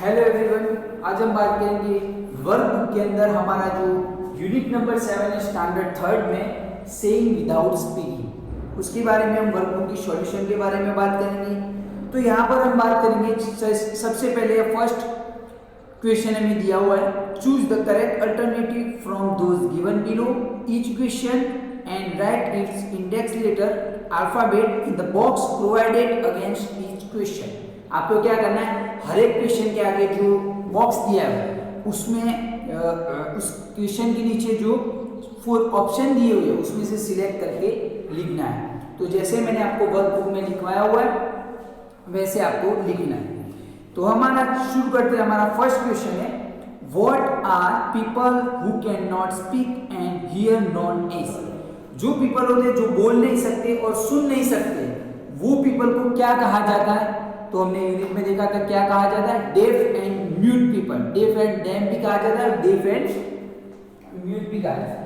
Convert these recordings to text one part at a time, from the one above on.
Hello everyone, आज हम बात करेंगे वर्कबुक के अंदर हमारा जो यूनिट नंबर 7 है स्टैंडर्ड थर्ड में सेइंग विदाउट स्पीकिंग, उसके बारे में हम वर्कबुक की सॉल्यूशन के बारे में बात करेंगे। तो यहाँ पर हम बात करेंगे सबसे पहले फर्स्ट क्वेश्चन हमें दिया हुआ है, choose the correct alternative from those given below each question and write its index letter alphabet in the box provided against each question. आपको क्या करना है, हर एक क्वेश्चन के आगे जो बॉक्स दिया है उसमें उस क्वेश्चन के नीचे जो 4 ऑप्शन दिए हुए हैं उसमें से सिलेक्ट करके लिखना है। तो जैसे मैंने आपको वर्कबुक में लिखवाया हुआ है वैसे आपको लिखना है। तो हमारा शुरू करते हैं। हमारा फर्स्ट क्वेश्चन है, what are people who can not speak and hear known as. जो पीपल होते हैं जो बोल नहीं सकते और सुन नहीं सकते, वो पीपल को क्या कहा जाता है? तो हमने यूनिट में देखा था क्या कहा जाता है, def and mute people. Deaf and dam भी कहा जाता है, डेफ एंड म्यूट भी कहा जाता है।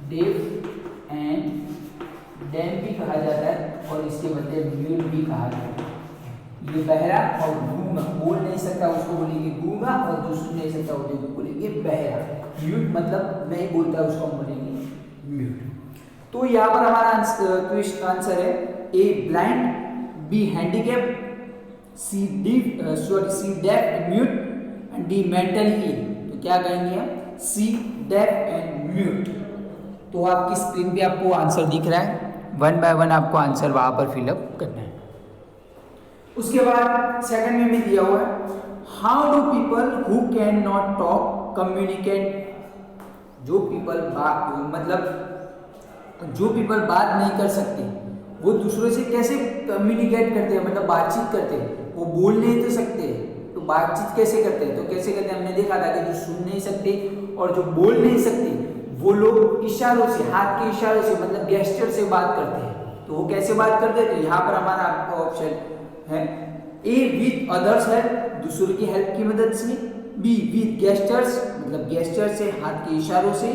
डेफ एंड डैम भी कहा जाता है और इसके बदले म्यूट भी कहा जाता है। ये बहरा और गूंगा, बोल नहीं सकता उसको बोलेंगे गूंगा, और जो सुन नहीं सकता उसको बोलेंगे बहरा। म्यूट मतलब नहीं बोलता उसको हम बोलेंगे म्यूट। तो यहाँ पर हमारा आंसर है A blind, B handicap, C deaf mute and D mentally ill. तो क्या कहेंगे हम, सी डेफ एंड म्यूट। तो आपकी स्क्रीन पे आपको आंसर दिख रहा है, 1 बाय 1 आपको आंसर वहां पर फिलअप करना है। उसके बाद सेकंड में भी दिया हुआ है, how do people who can not talk communicate. जो पीपल जो पीपल बात नहीं कर सकते वो दूसरों से कैसे कम्युनिकेट करते हैं, मतलब बातचीत करते हैं। वो बोल नहीं तो सकते तो बातचीत कैसे करते हैं? तो कैसे करते हैं, हमने देखा था कि जो सुन नहीं सकते और जो बोल नहीं सकते वो लोग इशारों से, हाथ के इशारों से मतलब गेस्चर से बात करते हैं। तो वो कैसे बात करते हैं? तो यहाँ पर हमारा आपका ऑप्शन है ए विथ अदर्स हेल्प, दूसरों की हेल्प की मदद से, बी विथ गेस्चर्स मतलब गेस्चर से, हाथ के इशारों से,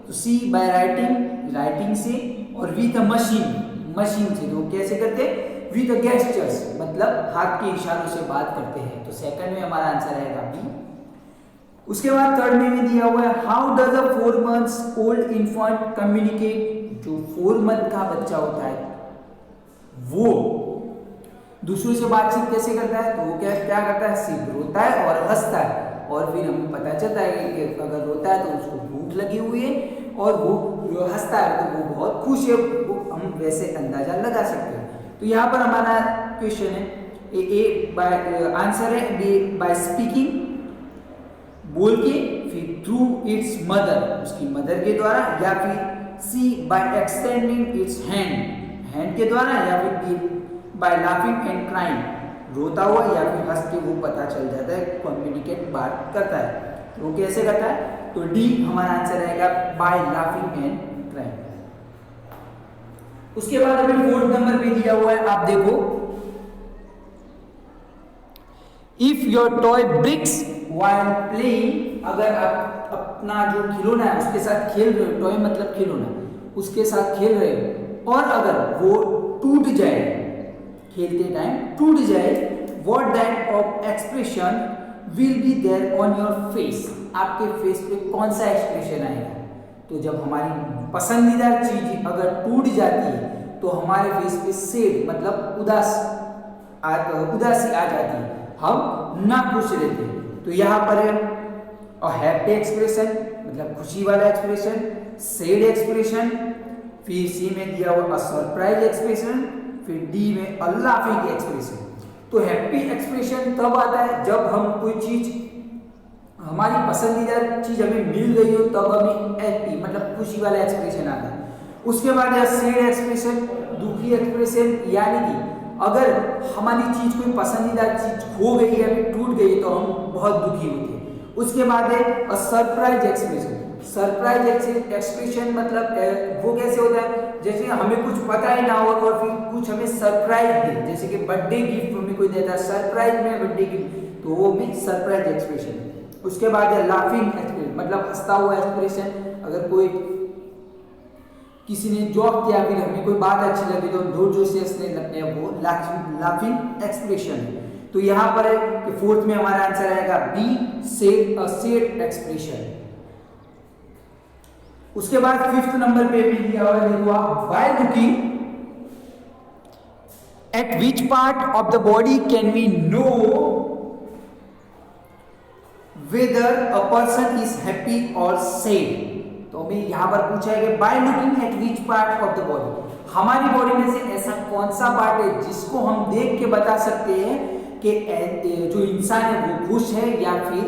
तो सी बाय राइटिंग, राइटिंग से, और विथ अ मशीन, मशीन से। तो कैसे करते हैं? विद द गेस्चर्स मतलब हाथ के इशारों से बात करते हैं। तो सेकंड में हमारा आंसर आएगा बी। उसके बाद थर्ड में भी दिया हुआ है, how does a 4 months old infant communicate. जो 4 month का बच्चा होता है वो दूसरों से बातचीत कैसे करता है? तो वो क्या करता है, सिर्फ रोता है और हंसता है, और फिर हमें पता चलता है कि अगर रोता है तो उसको भूख लगी हुई है, और वो हंसता है तो वो बहुत खुश है, वो हम वैसे अंदाजा लगा सकते हैं। तो यहाँ पर हमारा क्वेश्चन है आंसर है बी बाय स्पीकिंग, बोल के, फिर थ्रू इट्स मदर, उसकी मदर के द्वारा, या फिर C by extending its hand, hand के द्वारा, या फिर B by laughing and crying, रोता हुआ या फिर हंस के वो पता चल जाता है, कम्युनिकेट बात करता है। तो वो कैसे करता है? तो डी हमारा आंसर रहेगा बाय लाफिंग एंड क्राइंग। उसके बाद हमें 4th नंबर पे दिया हुआ है, आप देखो, if your toy breaks while playing. अगर आप अपना जो खिलौना है उसके साथ खेल रहे हो, टॉय मतलब खिलौना, उसके साथ खेल रहे हो और अगर वो टूट जाए, खेलते टाइम टूट जाए, what type of expression will be there on your face. आपके फेस पे कौन सा एक्सप्रेशन आएगा? तो जब हमारी पसंदीदा चीज अगर टूट जाती है तो हमारे फेस पे सैड मतलब उदासी आ जाती है, हम ना खुश रहते। तो यहाँ पर हैप्पी एक्सप्रेशन मतलब खुशी वाला एक्सप्रेशन, सैड एक्सप्रेशन, फिर सी में दिया हुआ सरप्राइज एक्सप्रेशन, फिर डी में अ लाफिंग एक्सप्रेशन। तो हैप्पी एक्सप्रेशन तब आता है जब हम कोई चीज, हमारी पसंदीदा चीज हमें मिल गई हो, तब हमें हैप्पी मतलब खुशी वाला एक्सप्रेशन आता है। उसके बाद यह सैड एक्सप्रेशन, दुखी एक्सप्रेशन, यानी कि अगर हमारी चीज कोई पसंदीदा चीज खो गई है, टूट गई, तो हम बहुत दुखी होते हैं। उसके बाद है सरप्राइज एक्सप्रेशन। सरप्राइज एक्सप्रेशन मतलब वो कैसे होता है, जैसे हमें कुछ पता ही ना हो और फिर कुछ हमें सरप्राइज दे, जैसे कि बर्थडे गिफ्ट हमें कोई देता है सरप्राइज में बर्थडे गिफ्ट, तो वो भी सरप्राइज एक्सप्रेशन है। उसके बाद है लाफिंग एक्सप्रेशन मतलब हंसता हुआ एक्सप्रेशन। अगर कोई किसी ने जॉब किया, फिर हमें कोई बात अच्छी लगी तो जोर जोर से हंसने लगते हैं, वो लाफिंग एक्सप्रेशन है। तो यहाँ पर है कि फोर्थ में हमारा आंसर आएगा बी, सेड, अ सेड एक्सप्रेशन। उसके बाद फिफ्थ नंबर पे भी दिया हुआ है, देखो आप, by looking at which part of the body can we know whether a person is happy or sad. तो हमें यहां पर पूछा है कि by looking at which part of the body, हमारी बॉडी में से ऐसा कौन सा पार्ट है जिसको हम देख के बता सकते हैं कि जो इंसान है वो खुश है या फिर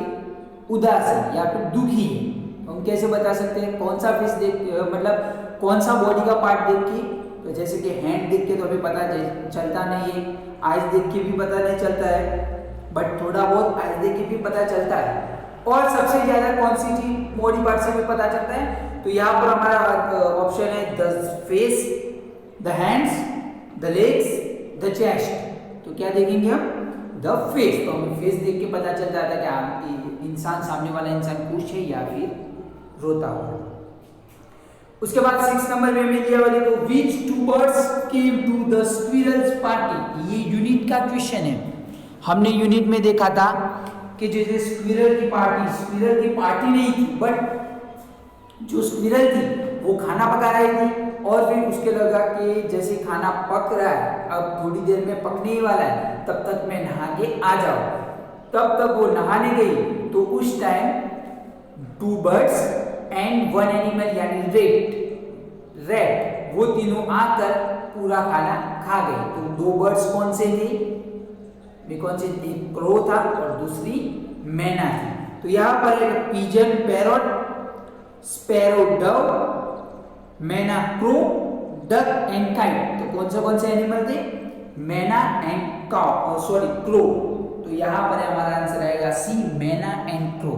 उदास है या फिर दुखी है। तो हम कैसे बता सकते हैं, कौन सा फेस देख, मतलब कौन सा बॉडी का पार्ट देख के, तो जैसे कि हैंड देख के तो हमें पता चलता नहीं है, आइज देख के भी पता नहीं चलता है, बट थोड़ा बहुत आइज देख के भी पता चलता है। और सबसे ज्यादा कौन सी चीज बॉडी पार्ट से भी पता चलता है, तो यहाँ पर हमारा ऑप्शन है the face, the hands, the legs, the chest. तो क्या देखेंगे हम, द फेस। तो हमें फेस देख के पता चल जाता है कि इंसान, सामने वाला इंसान खुश है या फिर रोता हुआ। उसके बाद 6 नंबर में हमें दिया वाले को which two birds came to the squirrels party. ये यूनिट का क्वेश्चन है। हमने यूनिट में देखा था कि जैसे स्क्विरल की पार्टी नहीं थी, बट जो स्क्विरल थी वो खाना पका रही थी और फिर उसके लगा कि जैसे खाना पक रहा है, अब थोड़ी देर में पकने ही वाला है, तब तक मैं नहा के आ जाऊं। तब तक वो नहाने गई, तो उस टाइम 2 बर्ड्स एंड 1 एनिमल यानी रैट वो तीनों आकर पूरा खाना खा गए। तो 2 बर्ड्स कौन से थे, कौन से, एक क्रो था और दूसरी मैना थी। तो यहाँ पर एक पिजन पैरट, स्पैरो डव, मैना क्रो, डक एंड काइट। तो कौन से एनिमल थे, मैना एंड काउ, सॉरी क्रो। तो यहाँ पर हमारा आंसर आएगा सी, मैना एंड क्रो।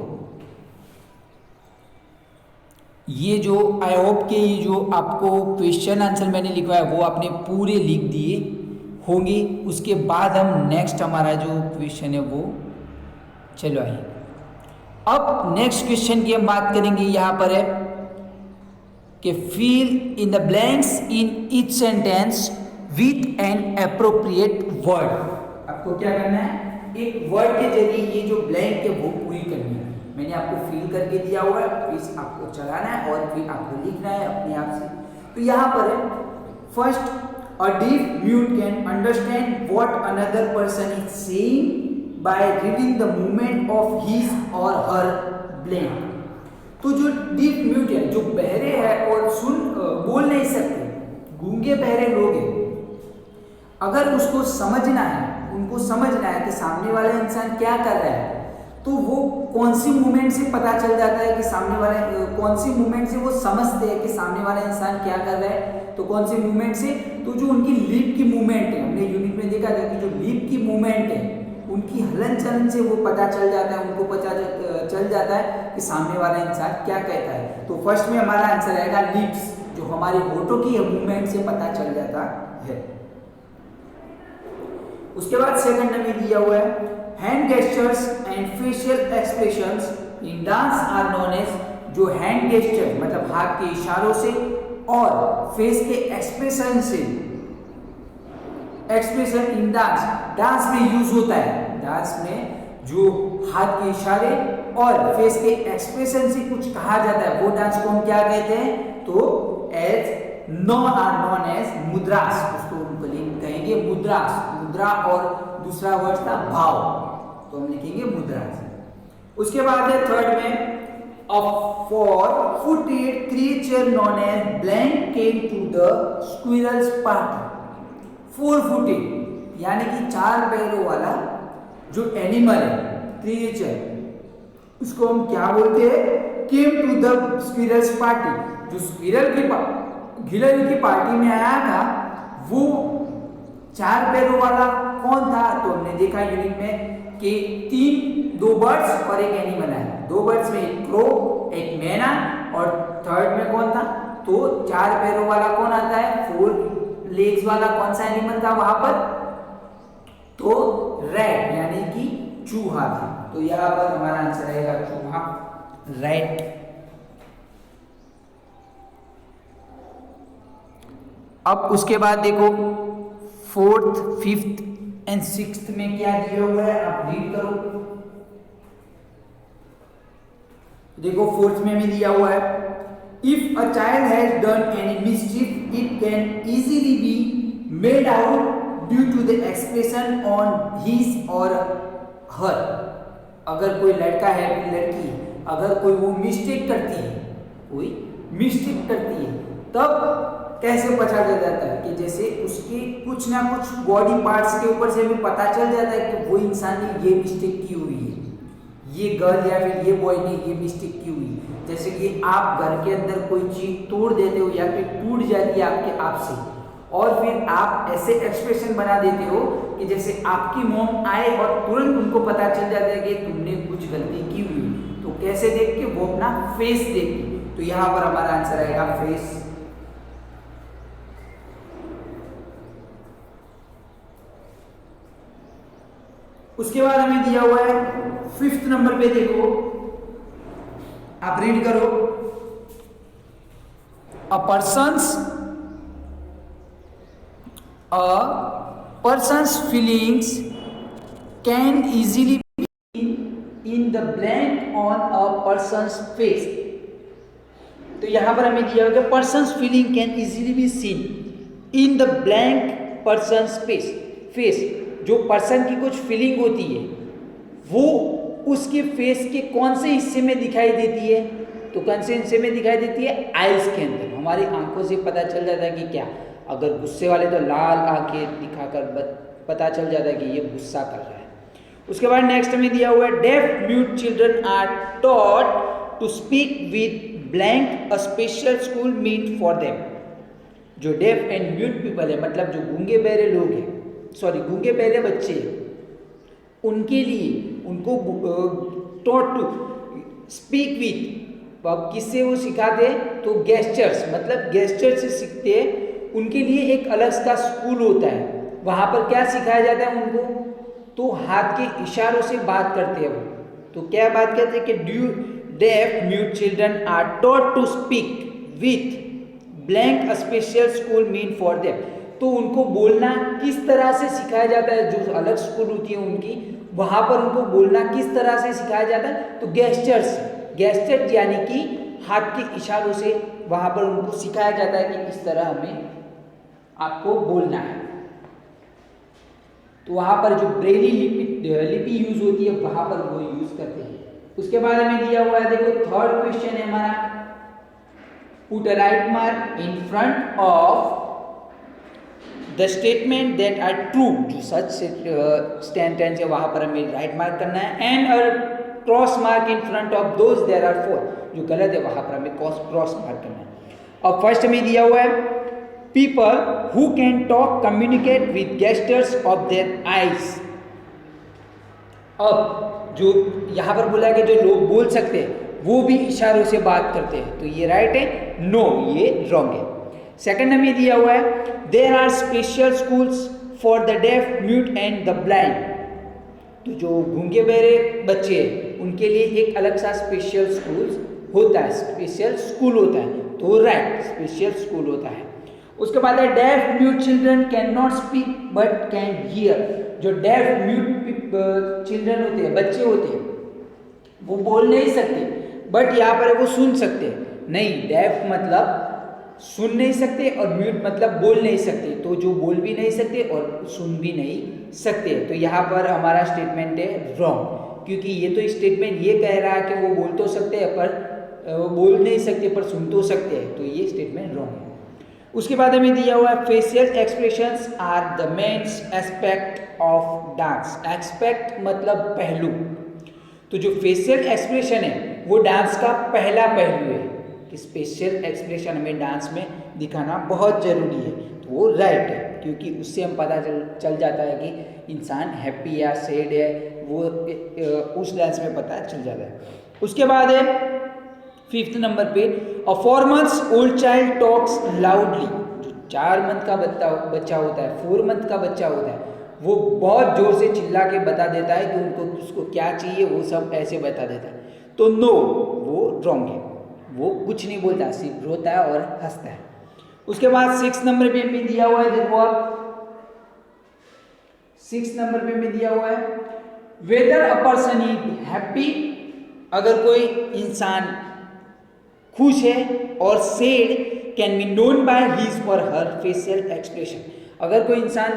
ये जो आई होप के ये जो आपको क्वेश्चन आंसर मैंने लिखवाया वो आपने पूरे लिख दिए होंगे। उसके बाद हम नेक्स्ट हमारा जो क्वेश्चन है वो चलो आइए। अब नेक्स्ट क्वेश्चन की हम बात करेंगे। यहाँ पर है कि fill in the blanks in each sentence with an appropriate word. आपको क्या करना है, एक वर्ड के जरिए ये जो ब्लैंक है वो पूरी करनी है। मैंने आपको फिल करके दिया हुआ है, फिर आपको चलाना है और फिर आपको लिखना है अपने आप से। तो यहाँ पर है first, a deaf mute can understand what another person is saying by reading the movement of his or her blank। तो जो deaf mute है, जो बहरे हैं और बोल नहीं सकते, गूंगे बहरे लोग हैं, अगर उसको समझना है, उनको समझना है कि सामने वाला इंसान क्या कर रहा है, तो वो कौन सी मूवमेंट से पता चल जाता है कि सामने वाले, कौन सी मूवमेंट से वो समझते हैं कि सामने वाला इंसान क्या कर रहा है। तो कौन सी मूवमेंट से, तो जो उनकी लिप की मूवमेंट है, हमने यूनिट में देखा था कि जो लिप की मूवमेंट है उनकी हलन चलन से वो पता चल जाता है, उनको पता चल जाता है कि सामने वाला इंसान क्या कहता है। तो फर्स्ट में हमारा आंसर आएगा लिप्स, जो हमारे होठों की मूवमेंट से पता चल जाता है। उसके बाद सेकंड में दिया हुआ है hand gestures and facial expressions in dance are known as. जो हैंड गेस्चर मतलब हाथ के इशारों से और फेस के एक्सप्रेशन से, एक्सप्रेशन इन डांस में यूज होता है। डांस में जो हाथ के इशारे और फेस के एक्सप्रेशन से कुछ कहा जाता है, वो डांस को हम क्या कहते हैं, तो एज नॉन एज मुद्रास। उसको कहेंगे मुद्रास। मुद्रा और दूसरा वर्ड था भाव, तो हम लिखेंगे मुद्रास। उसके बाद है थर्ड में a four-footed creature known as blank came to the squirrel's party। 4-footed यानी कि 4 पैरों वाला जो एनिमल है, क्रिएचर, उसको हम क्या बोलते हैं, came to the squirrel's party। जो स्क्विरल की पार्टी में आया था वो 4 पैरों वाला कौन था। तो हमने देखा यूनिट में कि 2 बर्ड्स और एक एनिमल है। 2 बर्ड्स में एक क्रो, एक मैना और थर्ड में कौन था, तो 4 पैरों वाला कौन आता है, 4 लेग्स वाला कौन सा एनिमल था वहां पर, तो रैट यानी कि चूहा था। तो यहां पर हमारा आंसर रहेगा चूहा, रैट। अब उसके बाद देखो 4th 5th एंड सिक्स्थ में क्या दिया हुआ है आप रीड करो। देखो फोर्थ में भी दिया हुआ है, if a child has done any mischief it can easily be made out due to the expression on his or her. अगर कोई लड़का है लड़की, अगर कोई वो मिस्टेक करती है, कोई मिस्टेक करती है, तब कैसे पता चल जाता है कि जैसे उसके कुछ ना कुछ बॉडी पार्ट्स के ऊपर से हमें पता चल जाता है कि वो इंसान ने ये मिस्टेक की हुई है, ये गर्ल या फिर ये बॉय ने ये मिस्टेक की हुई है। जैसे कि आप घर के अंदर कोई चीज तोड़ देते हो या फिर टूट जाती है आपके आप से, और फिर आप ऐसे एक्सप्रेशन बना देते हो कि जैसे आपकी मॉम आए और तुरंत उनको पता चल जाता है कि तुमने कुछ गलती की हुई। तो कैसे देख के? वो अपना फेस देखती। तो यहां पर हमारा आंसर आएगा फेस। उसके बाद हमें दिया हुआ है फिफ्थ नंबर पे, देखो आप रीड करो। A person's feelings can easily be in the blank on a person's face. तो यहां पर हमें दिया हुआ है person's feeling can easily be seen in the blank person's face. जो पर्सन की कुछ फीलिंग होती है वो उसके फेस के कौन से हिस्से में दिखाई देती है? तो कौन से हिस्से में दिखाई देती है? आइज के अंदर। हमारी आंखों से पता चल जाता है कि क्या, अगर गुस्से वाले तो लाल आंखें दिखाकर पता चल जाता है कि ये गुस्सा कर रहा है। उसके बाद नेक्स्ट में दिया हुआ है deaf mute children are taught to speak with blank a special school meant for them. जो डेफ एंड म्यूट पीपल है, मतलब जो गूंगे बहरे लोग हैं, सॉरी गूंगे बहरे बच्चे, उनके लिए उनको टॉट टू स्पीक विथ, अब किससे वो सिखाते? तो गेस्चर्स, मतलब गेस्चर से सीखते हैं। उनके लिए एक अलग का स्कूल होता है, वहां पर क्या सिखाया जाता है उनको? तो हाथ के इशारों से बात करते हैं वो। तो क्या बात करते हैं कि deaf mute children are taught to speak with blank a special school meant for them. तो उनको बोलना किस तरह से सिखाया जाता है? जो अलग स्कूल होती है उनकी, वहां पर उनको बोलना किस तरह से सिखाया जाता है? तो गेस्चर्स यानी कि हाथ के इशारों से वहां पर उनको सिखाया जाता है कि इस तरह हमें आपको बोलना है। तो वहां पर जो ब्रेली लिपि यूज होती है वहां पर वो यूज करते हैं। उसके बाद हमें दिया हुआ है, देखो थर्ड क्वेश्चन है हमारा, put a right mark in front of the statement that are true. जो सच सेंटेंस है वहां पर हमें राइट मार्क करना है, and a cross mark in front of those that are false. जो गलत है वहां पर हमें क्रॉस मार्क करना है। अब फर्स्ट में दिया हुआ है people who can talk communicate with gestures of their eyes. अब जो यहां पर बोला है कि जो लोग बोल सकते हैं वो भी इशारों से बात करते हैं, तो ये राइट है? नो, ये रॉन्ग है। सेकंड हमें दिया हुआ है there are special schools for the deaf mute and the blind. तो जो गूंगे बहरे बच्चे हैं उनके लिए एक अलग सा स्पेशल स्कूल होता है, तो राइट, स्पेशल स्कूल होता है। उसके बाद है deaf mute children can not speak but can hear. जो डेफ म्यूट चिल्ड्रन होते हैं, बच्चे होते हैं, वो बोल नहीं सकते, बट यहाँ पर वो सुन सकते हैं। नहीं, डेफ मतलब सुन नहीं सकते और म्यूट मतलब बोल नहीं सकते। तो जो बोल भी नहीं सकते और सुन भी नहीं सकते, तो यहाँ पर हमारा स्टेटमेंट है रॉन्ग, क्योंकि ये तो स्टेटमेंट ये कह रहा है कि वो बोल तो सकते हैं पर वो बोल नहीं सकते पर सुन तो सकते हैं, तो ये स्टेटमेंट रॉन्ग है। उसके बाद हमें दिया हुआ है facial expressions are the main aspect of dance. Aspect मतलब पहलू। तो जो फेशियल एक्सप्रेशन है वो डांस का पहला पहलू है कि फेशियल एक्सप्रेशन हमें डांस में दिखाना बहुत जरूरी है। तो वो राइट है, क्योंकि उससे हम पता चल जाता है कि इंसान हैप्पी या सैड है, वो उस डांस में पता चल जाता है। उसके बाद है फिफ्थ नंबर पे, अ 4 months old child talks loudly. जो 4 मंथ का बच्चा होता है, 4 मंथ का बच्चा होता है, वो बहुत जोर से चिल्ला के बता देता है कि उसको क्या चाहिए, वो सब ऐसे बता देता है। तो नो, वो रॉन्ग है, वो कुछ नहीं बोलता, सिर्फ रोता है और हंसता है। उसके बाद 6 नंबर पे भी दिया हुआ है, देखो आप 6 नंबर पे में दिया हुआ है weather a person is happy, अगर कोई इंसान खुश है, और sad can be known by his or her facial expression, अगर कोई इंसान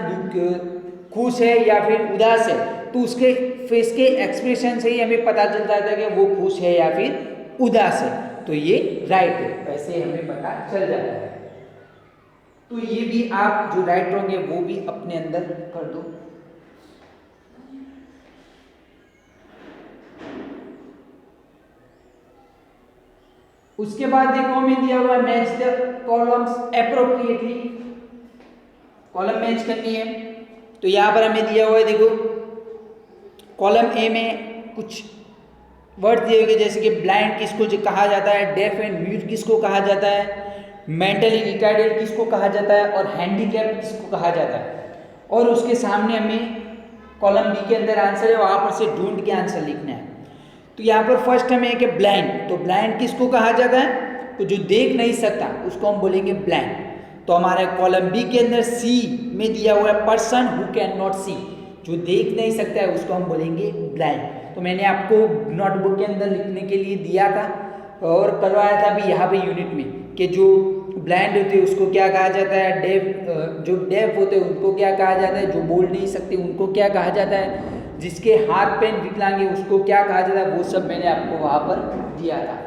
खुश है या फिर उदास है तो उसके फेस के एक्सप्रेशन से ही हमें पता चल जाता है कि वो खुश है या फिर उदास है, तो ये राइट है, वैसे हमें पता चल जाता है। तो ये भी आप जो राइट रॉन्ग है वो भी अपने अंदर कर दो। उसके बाद देखो हमें दिया हुआ match the columns appropriately, column match करनी है। तो यहां पर हमें दिया हुआ है, देखो कॉलम ए में कुछ वर्ड दिए हुए जैसे कि ब्लाइंड किसको जो कहा जाता है, डेफ एंड म्यूट किसको कहा जाता है, मेंटली रिटार्डेड किसको कहा जाता है, और हैंडीकैप किसको कहा जाता है। और उसके सामने हमें कॉलम बी के अंदर आंसर है, वहां पर से ढूंढ के आंसर लिखना है। तो यहाँ पर फर्स्ट हमें एक ब्लाइंड, तो ब्लाइंड किसको कहा जाता है, तो जो देख नहीं सकता उसको हम बोलेंगे ब्लाइंड। तो हमारे कॉलम बी के अंदर सी में दिया हुआ है पर्सन हु कैन नॉट सी, जो देख नहीं सकता है उसको हम बोलेंगे ब्लाइंड। तो मैंने आपको नोटबुक के अंदर लिखने के लिए दिया था और करवाया था भी यहाँ पे यूनिट में कि जो ब्लाइंड होते हैं उसको क्या कहा जाता है, डेफ जो डेफ होते हैं उनको क्या कहा जाता है, जो बोल नहीं सकते उनको क्या कहा जाता है, जिसके हाथ पैर विकलांग है उसको क्या कहा जाता है, वो सब मैंने आपको वहां पर दिया था।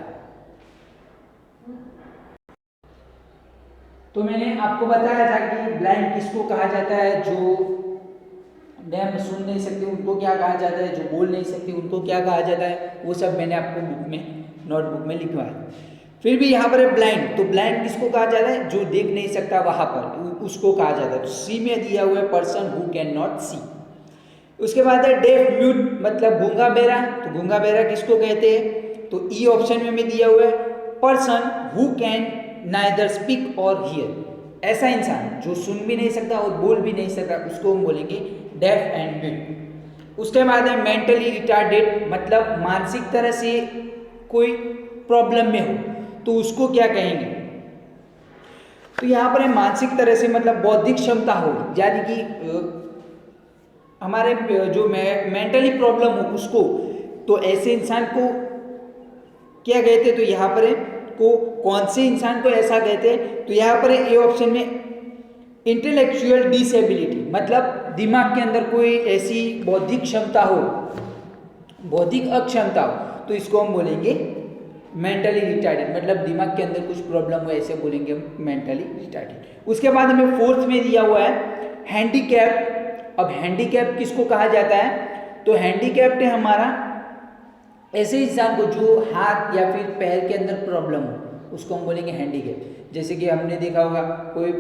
तो मैंने आपको बताया था कि ब्लाइंड किसको कहा जाता है, जो डेफ सुन नहीं सकते उनको क्या कहा जाता है, जो बोल नहीं सकते उनको क्या कहा जाता है, वो सब मैंने आपको बुक में नोटबुक में लिखवाया। फिर भी यहाँ पर है ब्लाइंड, तो ब्लाइंड किसको कहा जाता है, जो देख नहीं सकता वहां पर उसको कहा जाता है। तो सी में दिया हुआ है पर्सन हु कैन नॉट सी। उसके बाद है डेफ म्यूट मतलब गूंगा बहरा, तो गूंगा बहरा किसको कहते हैं, तो ई ऑप्शन में दिया हुआ है person who can neither speak और हियर, ऐसा इंसान जो सुन भी नहीं सकता और बोल भी नहीं सकता उसको हम बोलेंगे डेफ एंड म्यूट। उसके बाद है मेंटली रिटार्डेड मतलब मानसिक तरह से कोई प्रॉब्लम में हो तो उसको क्या कहेंगे, तो यहाँ पर है मानसिक तरह से मतलब बौद्धिक क्षमता हो, यानी कि हमारे जो मेंटली प्रॉब्लम हो उसको, तो ऐसे इंसान को क्या कहते हैं, तो यहाँ पर है को कौन से इंसान को ऐसा कहते हैं, तो यहाँ पर है ए ऑप्शन में इंटेलेक्चुअल डिसेबिलिटी मतलब दिमाग के अंदर कोई ऐसी बौद्धिक क्षमता हो, बौद्धिक अक्षमता हो, तो इसको हम बोलेंगे मेंटली रिटार्डेड मतलब दिमाग के अंदर कुछ प्रॉब्लम हो ऐसे बोलेंगे हम मेंटली रिटार्डेड। उसके बाद हमें फोर्थ में दिया हुआ है हैंडीकैप। अब हैंडीकैप किसको कहा जाता है, तो हैंडीकैप्ड है हमारा ऐसे इंसान को जो हाथ या फिर पैर के अंदर प्रॉब्लम हो उसको हम बोलेंगे हैंडीकैप। जैसे कि हमने देखा होगा कोई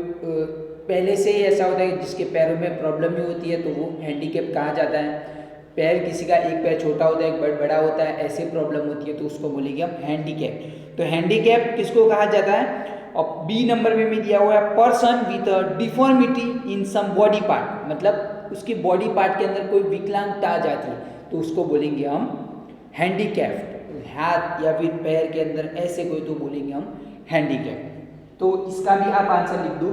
पहले से ही ऐसा होता है जिसके पैरों में प्रॉब्लम ही होती है तो वो हैंडीकैप कहा जाता है। पैर किसी का एक पैर छोटा होता है एक बड़ा होता है ऐसे प्रॉब्लम होती है तो उसको बोलेंगे हम हैंडीकैप। तो हैंडीकैप किसको कहा जाता है, और बी नंबर में भी दिया हुआ है person with a deformity in some body part मतलब उसकी बॉडी पार्ट के अंदर कोई विकलांगता आ जाती है तो उसको बोलेंगे हम हैंडीकैप्ड। हाथ या फिर पैर के अंदर ऐसे कोई तो बोलेंगे हम हैंडीकैप। तो इसका भी आप आंसर लिख दो।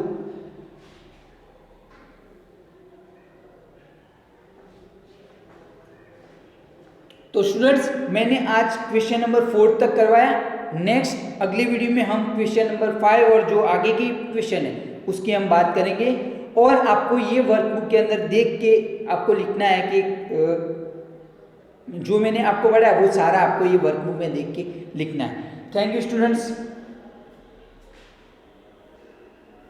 तो स्टूडेंट्स मैंने आज क्वेश्चन नंबर 4 तक करवाया। नेक्स्ट अगली वीडियो में हम क्वेश्चन नंबर 5 और जो आगे की क्वेश्चन है उसकी हम बात करेंगे। और आपको ये वर्कबुक के अंदर देख के आपको लिखना है कि जो मैंने आपको पढ़ाया वो सारा आपको ये वर्कबुक में देख के लिखना है। Thank you students.